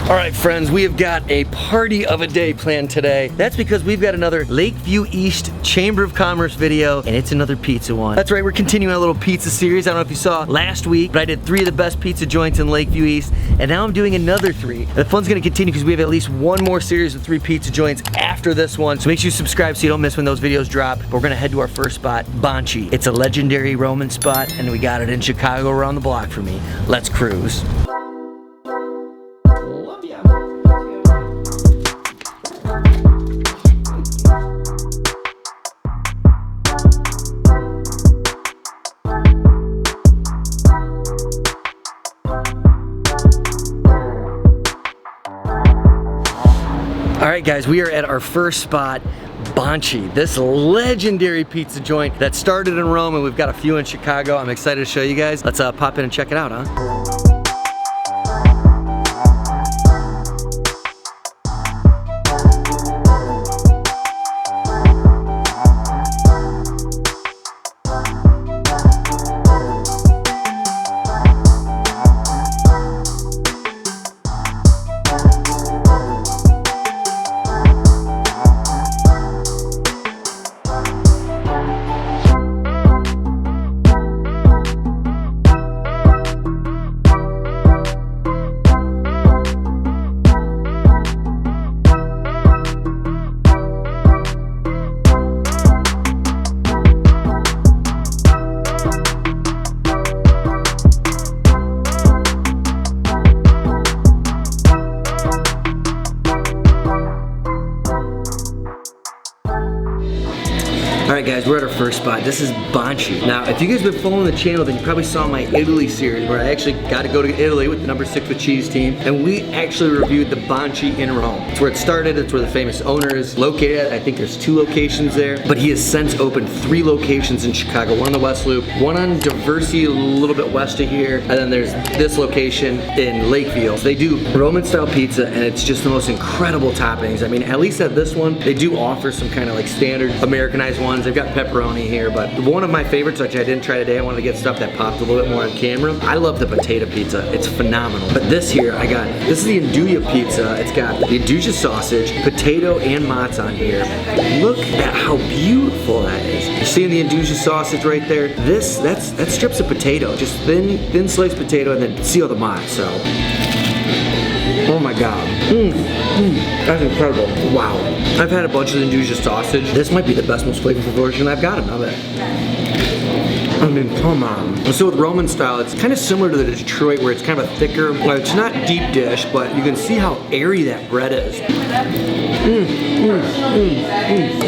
All right, friends, we have got a party of a day planned today. That's because we've got another Lakeview East Chamber of Commerce video, and it's another pizza one. That's right, we're continuing a little pizza series. I don't know if you saw last week, but I did 3 of the best pizza joints in Lakeview East, and now I'm doing another 3. The fun's gonna continue because we have at least one more series of 3 pizza joints after this one, so make sure you subscribe so you don't miss when those videos drop. But we're gonna head to our first spot, Boni. It's a legendary Roman spot, and we got it in Chicago around the block for me. Let's cruise. Alright guys, we are at our first spot, Boni, this legendary pizza joint that started in Rome, and we've got a few in Chicago. I'm excited to show you guys. Let's pop in and check it out, huh? Alright guys, we're at our first spot. This is Boni. Now, if you guys have been following the channel, then you probably saw my Italy series where I actually got to go to Italy with the number 6 with cheese team, and we actually reviewed the Boni in Rome. It's where it started, it's where the famous owner is located. I think there's 2 locations there, but he has since opened 3 locations in Chicago. One on the West Loop, one on Diversey, a little bit west of here, and then there's this location in Lakeview. So they do Roman style pizza, and it's just the most incredible toppings. I mean, at least at this one, they do offer some kind of like standard Americanized ones. They've got pepperoni here, but one of my favorites, which I didn't try today, I wanted to get stuff that popped a little bit more on camera. I love the potato pizza. It's phenomenal. But this here, this is the Induja pizza. It's got the Induja sausage, potato, and mozz on here. Look at how beautiful that is. You're seeing the Induja sausage right there? That's strips of potato, just thin sliced potato, and then see all the mozz, so. Oh my god. That's incredible. Wow. I've had a bunch of the Induja sausage. This might be the best, most flavorful version I've got of it. I mean, come on. So with Roman style, it's kind of similar to the Detroit where it's kind of a thicker, well, it's not deep dish, but you can see how airy that bread is.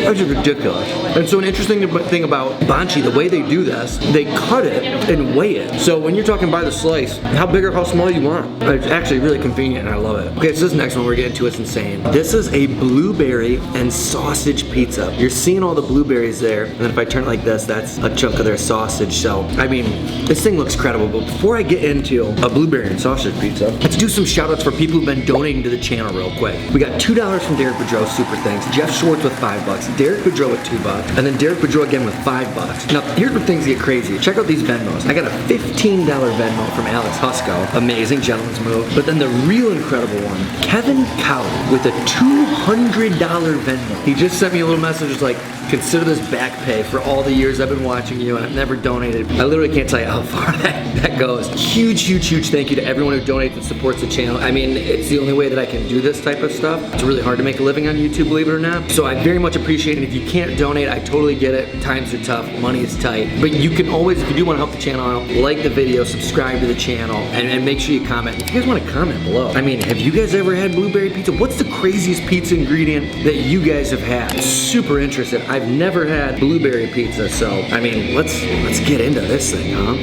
That's just ridiculous. And so an interesting thing about Boni, the way they do this, they cut it and weigh it. So when you're talking by the slice, how big or how small you want. It's actually really convenient and I love it. Okay, so this next one we're getting to is insane. This is a blueberry and sausage pizza. You're seeing all the blueberries there, and then if I turn it like this, that's a chunk of their sausage. So, I mean, this thing looks credible, but before I get into a blueberry and sausage pizza, let's do some shout outs for people who've been donating to the channel real quick. We got $2 from Derek Boudreau, super thanks. Jeff Schwartz with $5, Derek Boudreau with $2, and then Derek Boudreau again with $5. Now, here's where things get crazy. Check out these Venmos. I got a $15 Venmo from Alex Husko. Amazing, gentleman's move. But then the real incredible one, Kevin Cowley with a $200 Venmo. He just sent me a little message, just like, consider this back pay for all the years I've been watching you and I've never donated. I literally can't tell you how far that goes. Huge thank you to everyone who donates and supports the channel. I mean, it's the only way that I can do this type of stuff. It's really hard to make a living on YouTube, believe it or not. So I very much appreciate it. If you can't donate, I totally get it. Times are tough, money is tight. But you can always, if you do want to help the channel out, like the video, subscribe to the channel, and make sure you comment. If you guys want to comment below. I mean, have you guys ever had blueberry pizza? What's the craziest pizza ingredient that you guys have had? Super interested. I've never had blueberry pizza, so I mean, let's get into this thing, huh?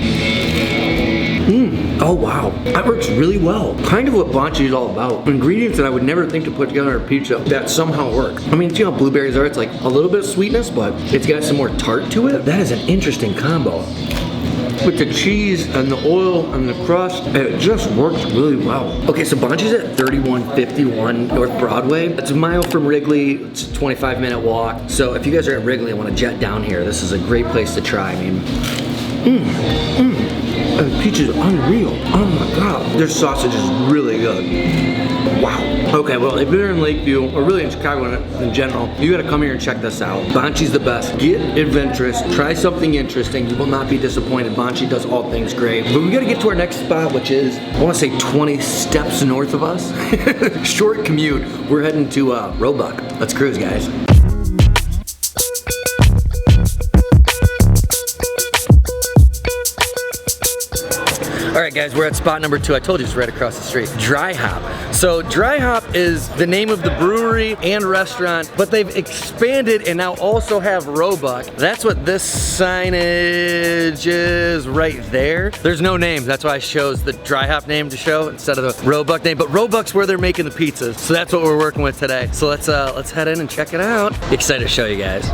Oh wow, that works really well. Kind of what Boni is all about. Ingredients that I would never think to put together in a pizza that somehow work. I mean, you know how blueberries are, it's like a little bit of sweetness, but it's got some more tart to it. That is an interesting combo. With the cheese and the oil and the crust, it just works really well. Okay, so Boni's at 3151 North Broadway. It's a mile from Wrigley. It's a 25-minute walk. So if you guys are at Wrigley and want to jet down here, this is a great place to try. I mean, And the pizza is unreal. Oh my God. Their sausage is really good. Wow. Okay, well, if you're in Lakeview, or really in Chicago in general, you gotta come here and check this out. Bonchi's the best. Get adventurous, try something interesting. You will not be disappointed. Bonchi does all things great. But we gotta get to our next spot, which is, I wanna say 20 steps north of us. Short commute. We're heading to Roebuck. Let's cruise, guys. All right, guys, we're at spot number 2. I told you it's right across the street. Dry Hop. So Dry Hop is the name of the brewery and restaurant, but they've expanded and now also have Roebuck. That's what this signage is right there. There's no names. That's why I chose the Dry Hop name to show instead of the Roebuck name. But Roebuck's where they're making the pizzas. So that's what we're working with today. So let's head in and check it out. Excited to show you guys.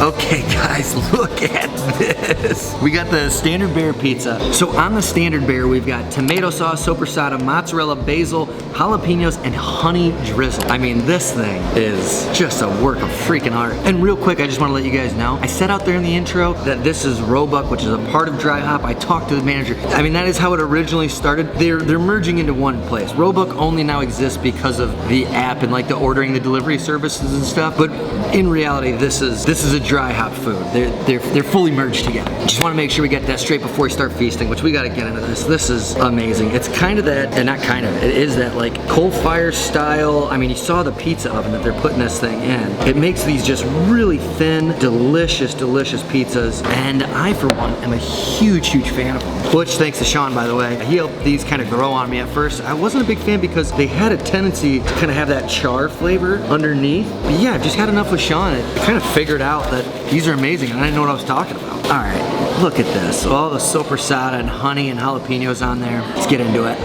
Okay guys, look at this. We got the standard bear pizza. So on the standard bear, we've got tomato sauce, soppressata, mozzarella, basil, jalapenos, and honey drizzle. I mean, this thing is just a work of freaking art. And real quick, I just want to let you guys know, I said out there in the intro that this is Roebuck, which is a part of Dry Hop. I talked to the manager. I mean, that is how it originally started. They're merging into one place. Roebuck only now exists because of the app and like the ordering, the delivery services and stuff. But in reality, this is a Dry Hop food. They're fully merged together. Just want to make sure we get that straight before we start feasting, which we got to get into this. This is amazing. It's kind of that, and not kind of, it is that like coal fire style. I mean, you saw the pizza oven that they're putting this thing in. It makes these just really thin, delicious, delicious pizzas. And I, for one, am a huge, huge fan of them. Which, thanks to Sean, by the way, he helped these kind of grow on me at first. I wasn't a big fan because they had a tendency to kind of have that char flavor underneath. But yeah, I've just had enough with Sean. I kind of figured out that these are amazing, and I didn't know what I was talking about. All right, look at this. All the soppressata and honey and jalapenos on there. Let's get into it.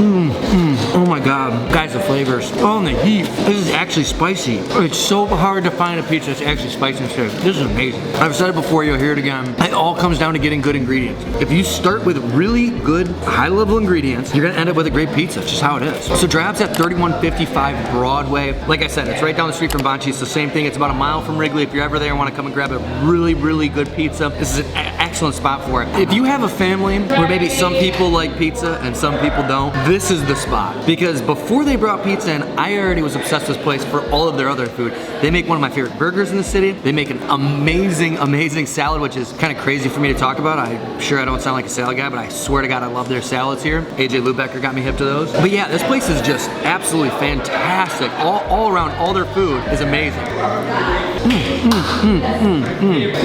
Oh my God, guys, the flavors. Oh, and the heat. This is actually spicy. It's so hard to find a pizza that's actually spicy and good. This is amazing. I've said it before, you'll hear it again. It all comes down to getting good ingredients. If you start with really good, high-level ingredients, you're gonna end up with a great pizza. It's just how it is. So Dry Hop's at 3155 Broadway. Like I said, it's right down the street from Bonchi. It's the same thing. It's about a mile from Wrigley. If you're ever there and want to come and grab a really, really good pizza, this is an excellent spot for it. If you have a family where maybe some people like pizza and some people don't, this is the spot. Because before they brought pizza in, I already was obsessed with this place for all of their other food. They make one of my favorite burgers in the city. They make an amazing, amazing salad, which is kind of crazy for me to talk about. I'm sure I don't sound like a salad guy, but I swear to God, I love their salads here. AJ Lubecker got me hip to those. But yeah, this place is just absolutely fantastic. All around, all their food is amazing.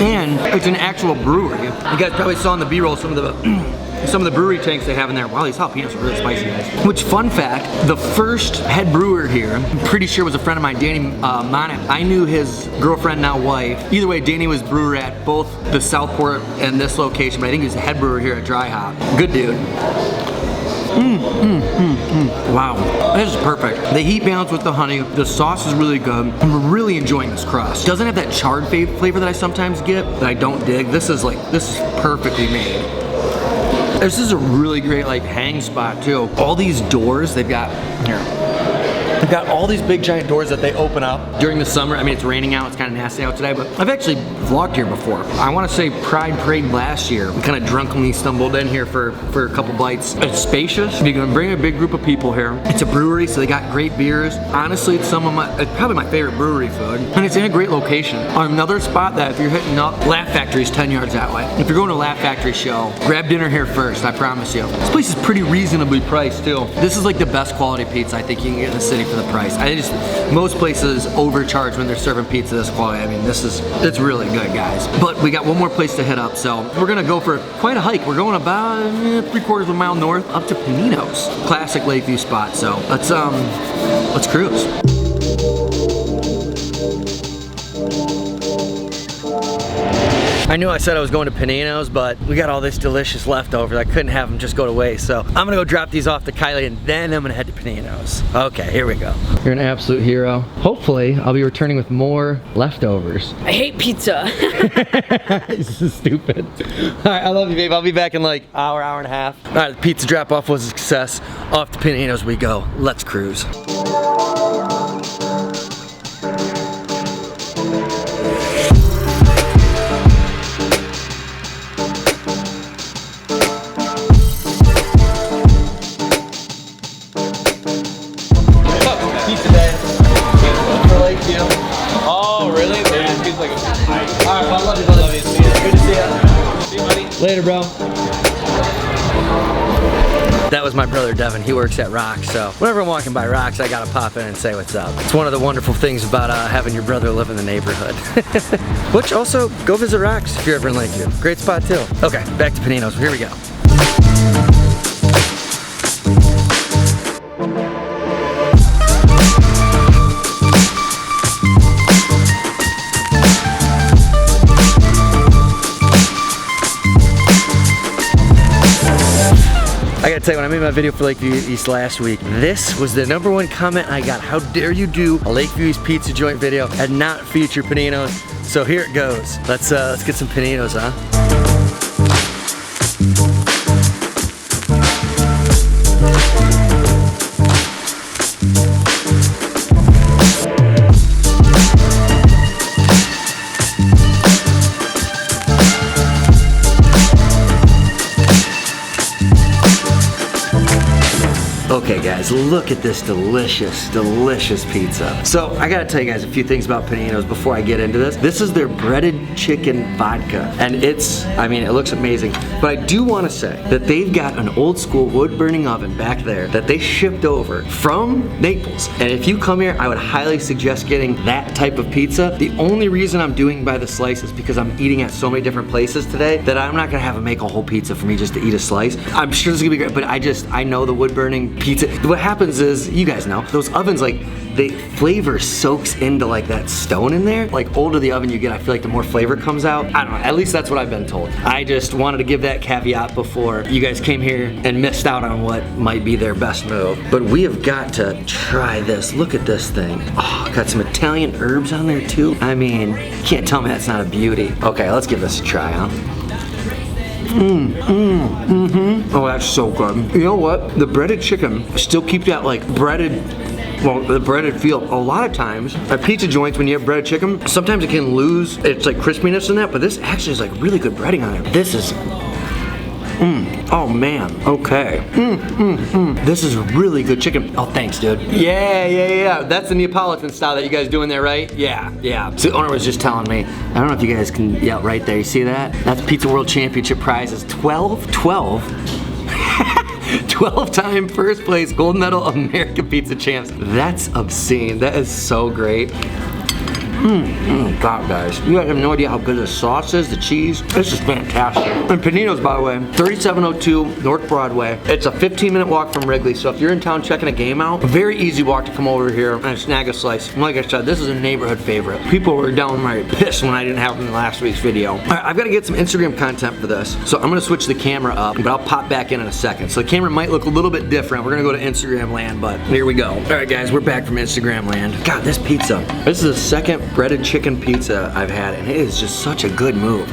And it's an actual brewery. You guys probably saw in the B-roll some of the brewery tanks they have in there. Wow, these jalapenos are really spicy, guys. Which, fun fact, the first head brewer here, I'm pretty sure was a friend of mine, Danny Monet. I knew his girlfriend, now wife. Either way, Danny was brewer at both the Southport and this location, but I think he was the head brewer here at Dry Hop. Good dude. Wow, this is perfect. The heat balance with the honey, the sauce is really good. I'm really enjoying this crust. Doesn't have that charred flavor that I sometimes get that I don't dig. This is perfectly made. This is a really great like hang spot too. All these doors they've got here. They've got all these big giant doors that they open up during the summer. I mean, it's raining out, it's kind of nasty out today, but I've actually vlogged here before. I want to say Pride Parade last year. We kind of drunkenly stumbled in here for a couple bites. It's spacious. You can bring a big group of people here. It's a brewery, so they got great beers. Honestly, it's probably my favorite brewery food, and it's in a great location. On another spot that if you're hitting up, Laugh Factory's 10 yards that way. If you're going to Laugh Factory show, grab dinner here first, I promise you. This place is pretty reasonably priced too. This is like the best quality pizza I think you can get in the city for the price. Most places overcharge when they're serving pizza this quality. I mean, it's really good, guys. But we got one more place to hit up, so we're gonna go for quite a hike. We're going about 3/4 of a mile north up to Paninos, classic Lakeview spot. So let's cruise. I knew I said I was going to Paninos, but we got all this delicious leftovers. I couldn't have them just go to waste. So I'm gonna go drop these off to Kylie and then I'm gonna head to Paninos. Okay, here we go. You're an absolute hero. Hopefully, I'll be returning with more leftovers. I hate pizza. This is stupid. All right, I love you, babe. I'll be back in like hour and a half. All right, the pizza drop off was a success. Off to Paninos we go. Let's cruise. Pizza day for Lakeview. Oh, really? It just feels like a hike. All right, well, love you, brother. Love you. See you. Good to see you. See you, buddy. Later, bro. That was my brother Devin. He works at Rocks, so whenever I'm walking by Rocks, I gotta pop in and say what's up. It's one of the wonderful things about having your brother live in the neighborhood. Which also, go visit Rocks if you're ever in Lakeview. Great spot too. Okay, back to Paninos. Here we go. I gotta tell you, when I made my video for Lakeview East last week, this was the #1 comment I got. How dare you do a Lakeview East pizza joint video and not feature Paninos? So here it goes. Let's get some Paninos, huh? Okay guys, look at this delicious, delicious pizza. So I gotta tell you guys a few things about Paninos before I get into this. This is their breaded chicken vodka, and it looks amazing. But I do wanna say that they've got an old school wood burning oven back there that they shipped over from Naples. And if you come here, I would highly suggest getting that type of pizza. The only reason I'm doing by the slice is because I'm eating at so many different places today that I'm not gonna have them make a whole pizza for me just to eat a slice. I'm sure this is gonna be great, but I know the wood burning pizza. What happens is, you guys know, those ovens, like, the flavor soaks into like that stone in there. Like, older the oven you get, I feel like the more flavor comes out. I don't know, at least that's what I've been told. I just wanted to give that caveat before you guys came here and missed out on what might be their best move. But we have got to try this. Look at this thing. Oh, got some Italian herbs on there too. I mean, you can't tell me that's not a beauty. Okay, let's give this a try, huh? Oh, that's so good. You know what? The breaded chicken still keeps that like the breaded feel. A lot of times at pizza joints, when you have breaded chicken, sometimes it can lose its like crispiness in that, but this actually is like really good breading on there. This is oh man, okay. This is really good chicken. Oh, thanks, dude. Yeah. That's the Neapolitan style that you guys doing there, right? Yeah. So the owner was just telling me. I don't know if you guys can, yeah, right there. You see that? That's Pizza World Championship prizes. 12-time first place gold medal American Pizza Champs. That's obscene. That is so great. God, guys, you guys have no idea how good the sauce is, the cheese. This is fantastic. And Paninos, by the way, 3702 North Broadway. It's a 15-minute walk from Wrigley, so if you're in town checking a game out, very easy walk to come over here and snag a slice. And like I said, this is a neighborhood favorite. People were downright pissed when I didn't have them in last week's video. All right, I've got to get some Instagram content for this, so I'm going to switch the camera up, but I'll pop back in a second. So the camera might look a little bit different. We're going to go to Instagram land, but here we go. All right, guys, we're back from Instagram land. God, this pizza. This is the second breaded chicken pizza I've had, and it is just such a good move.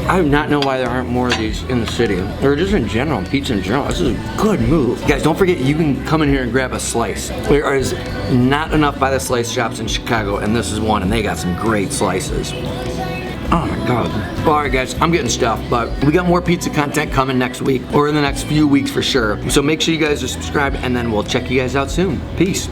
I do not know why there aren't more of these in the city, or just in general, pizza in general. This is a good move. Guys, don't forget you can come in here and grab a slice. There is not enough by the slice shops in Chicago, and this is one, and they got some great slices. Oh my God. All right, guys, I'm getting stuffed, but we got more pizza content coming next week, or in the next few weeks for sure. So make sure you guys are subscribed, and then we'll check you guys out soon. Peace.